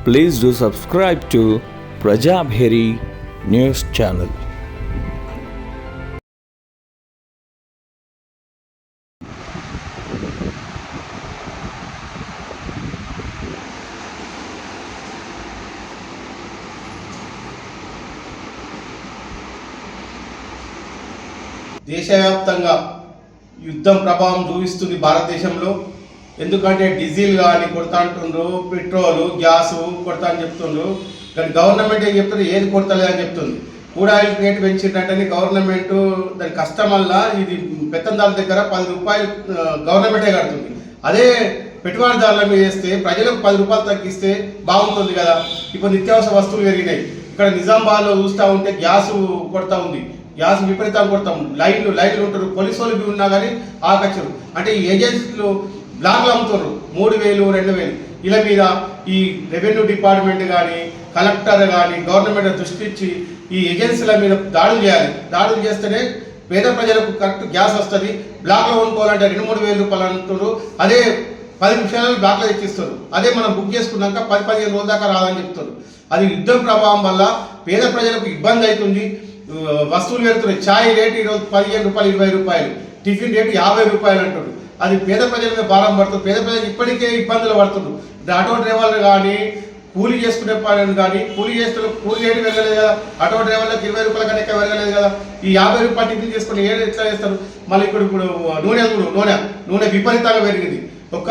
Please do subscribe to Prajabheri News Channel. దేశవ్యాప్తంగా యుద్ధం ప్రభావం చూపిస్తుంది భారతదేశంలో. ఎందుకంటే డీజిల్ కానీ కొడతా అంటుండ్రు, పెట్రోలు గ్యాసు కొడతా అని చెప్తుండ్రు. కానీ గవర్నమెంట్ ఏం చెప్తుంది, ఏది కొడతలేదని చెప్తుంది. క్రూడ్ ఆయిల్ రేట్ పెంచిందంటే గవర్నమెంట్ దాని కష్టం వల్ల ఇది పెత్తందారుల దగ్గర 10 రూపాయలు గవర్నమెంటే కడుతుంది. అదే పెట్టుబడిదారుల మీద వేస్తే ప్రజలకు 10 రూపాయలు తగ్గిస్తే బాగుంటుంది కదా. ఇప్పుడు నిత్యావసర వస్తువులు పెరిగినాయి. ఇక్కడ నిజామాబాద్లో చూస్తూ ఉంటే గ్యాసు కొడతా ఉంది, గ్యాస్ విపరీతంగా కొడతాం. లైన్లు ఉంటారు, పోలీసు వాళ్ళు ఉన్నా కానీ ఆకచ్చరు. అంటే ఈ ఏజెన్సీలు బ్లాక్లు అమ్ముతారు 3,000, 2,000. ఇలా మీద ఈ రెవెన్యూ డిపార్ట్మెంట్ కానీ కలెక్టర్ కానీ గవర్నమెంట్ దృష్టి ఇచ్చి ఈ ఏజెన్సీల మీద దాడులు చేయాలి. దాడులు చేస్తేనే పేద ప్రజలకు కరెక్ట్ గ్యాస్ వస్తుంది. బ్లాక్లో కొనుక్కోవాలంటే 2-3 వేల రూపాయలు అంటున్నారు. అదే 10 నిమిషాలలో బ్లాక్లో తెచ్చిస్తారు. అదే మనం బుక్ చేసుకున్నాక 10-15 రోజుల దాకా రాదని చెప్తారు. అది యుద్ధం ప్రభావం వల్ల పేద ప్రజలకు ఇబ్బంది అవుతుంది. వస్తువులు పెడుతున్నాయి. ఛాయ్ రేటు ఈరోజు 15 రూపాయలు, 20 రూపాయలు. టిఫిన్ రేటు 50 రూపాయలు అంటారు. అది పేద ప్రజల మీద భారం పడుతుంది. పేద ప్రజలు ఇప్పటికే ఇబ్బందులు పడుతున్నారు. ఆటో డ్రైవర్లు కానీ కూలీ చేసుకునే పని కానీ కూలీ చేస్తున్న కూలీ రేటు పెరగలేదు కదా. ఆటో డ్రైవర్లకు 20 రూపాయల కన్నా ఎక్కువ పెరగలేదు కదా. ఈ 50 రూపాయలు టిఫిన్ చేసుకుని ఎట్లా చేస్తారు? మళ్ళీ ఇప్పుడు నూనె విపరీతంగా పెరిగింది. ఒక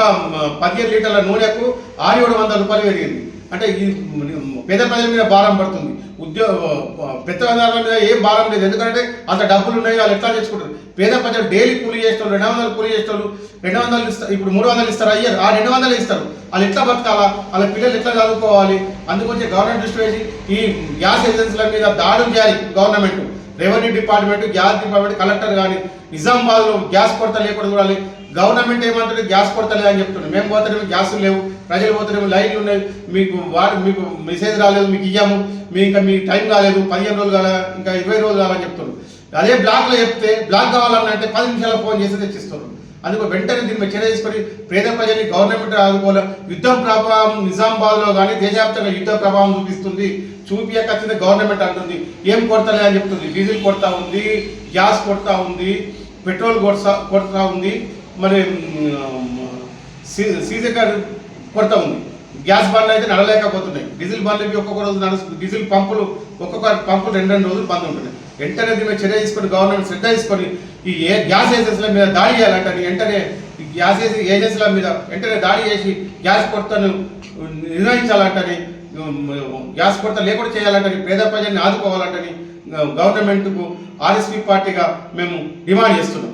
15 లీటర్ల నూనెకు 600-700 రూపాయలు పెరిగింది. అంటే ఈ పేద ప్రజల మీద భారం పడుతుంది. పెద్దదారుల మీద ఏం భారం లేదు. ఎందుకంటే అంత డబ్బులు ఉన్నాయి, వాళ్ళు ఎట్లా చేసుకుంటారు. పేద ప్రజలు డైలీ కూలీ చేసేవాళ్ళు 200 కూలీ చేసేవాళ్ళు 200 ఇస్తారు. ఇప్పుడు 300 ఇస్తారు, అయ్యారు ఆ 200 ఇస్తారు. వాళ్ళు ఎట్లా బతకాలా, వాళ్ళ పిల్లలు ఎట్లా చదువుకోవాలి? అందుకొచ్చి గవర్నమెంట్ దృష్టి వేసి ఈ గ్యాస్ ఏజెన్సీల మీద దాడులు చేయాలి. Government, revenue department, gas department, collector కానీ నిజామాబాద్లో గ్యాస్ కొరత లేకుండా చూడాలి. గవర్నమెంట్ ఏమంటుంది, గ్యాస్ కొరత లేదని చెప్తుంది. మేము పోతేనేమో గ్యాసులు లేవు, ప్రజలు పోతేనేమో లైన్లు ఉన్నాయి, మీకు మెసేజ్ రాలేదు, మీకు ఇయ్యాము, మీ టైం కాలేదు, 15 రోజులు కాలే, ఇంకా 20 రోజులు కావాలని చెప్తున్నారు. అదే బ్లాక్లో చెప్తే బ్లాక్ కావాలన్నంటే 10 నిమిషాల ఫోన్ చేసి తెచ్చిస్తారు. అందుకు వెంటనే దీని మీద చర్య తీసుకొని పేద ప్రజల్ని గవర్నమెంట్ ఆదుకోవాలి. యుద్ధం ప్రభావం నిజామాబాద్లో కానీ దేశవ్యాప్తంగా యుద్ధ ప్రభావం చూపిస్తుంది. చూపించకపోతే గవర్నమెంట్ అంటుంది ఏం కొడతలే అని చెప్తుంది. డీజిల్ కొడతా ఉంది, గ్యాస్ కొడతా ఉంది, పెట్రోల్ కొడతా ఉంది, మరి సీజర్ కొరత ఉంది. గ్యాస్ బండ్లు అయితే నడలేకపోతున్నాయి. డీజిల్ బండ్లకి ఒక్కొక్క రోజు నడుస్తుంది. డీజిల్ పంపులు ఒక్కొక్క పంపులు 2 రోజులు బంద్ ఉంటున్నాయి. వెంటనే దీని మీద చర్య తీసుకొని గవర్నమెంట్ శ్రద్ధ తీసుకొని ఈ గ్యాస్ ఏజెన్సీల మీద దాడి చేయాలంటే వెంటనే ఈ గ్యాస్ ఏజెన్సీల మీద వెంటనే దాడి చేసి గ్యాస్ కొరతను నిర్ణయించాలంటని, గ్యాస్ కొరత లేకుండా చేయాలంటని, పేద ప్రజల్ని ఆదుకోవాలంటని గవర్నమెంట్కు ఆర్ఎస్పీ పార్టీగా మేము డిమాండ్ చేస్తున్నాం.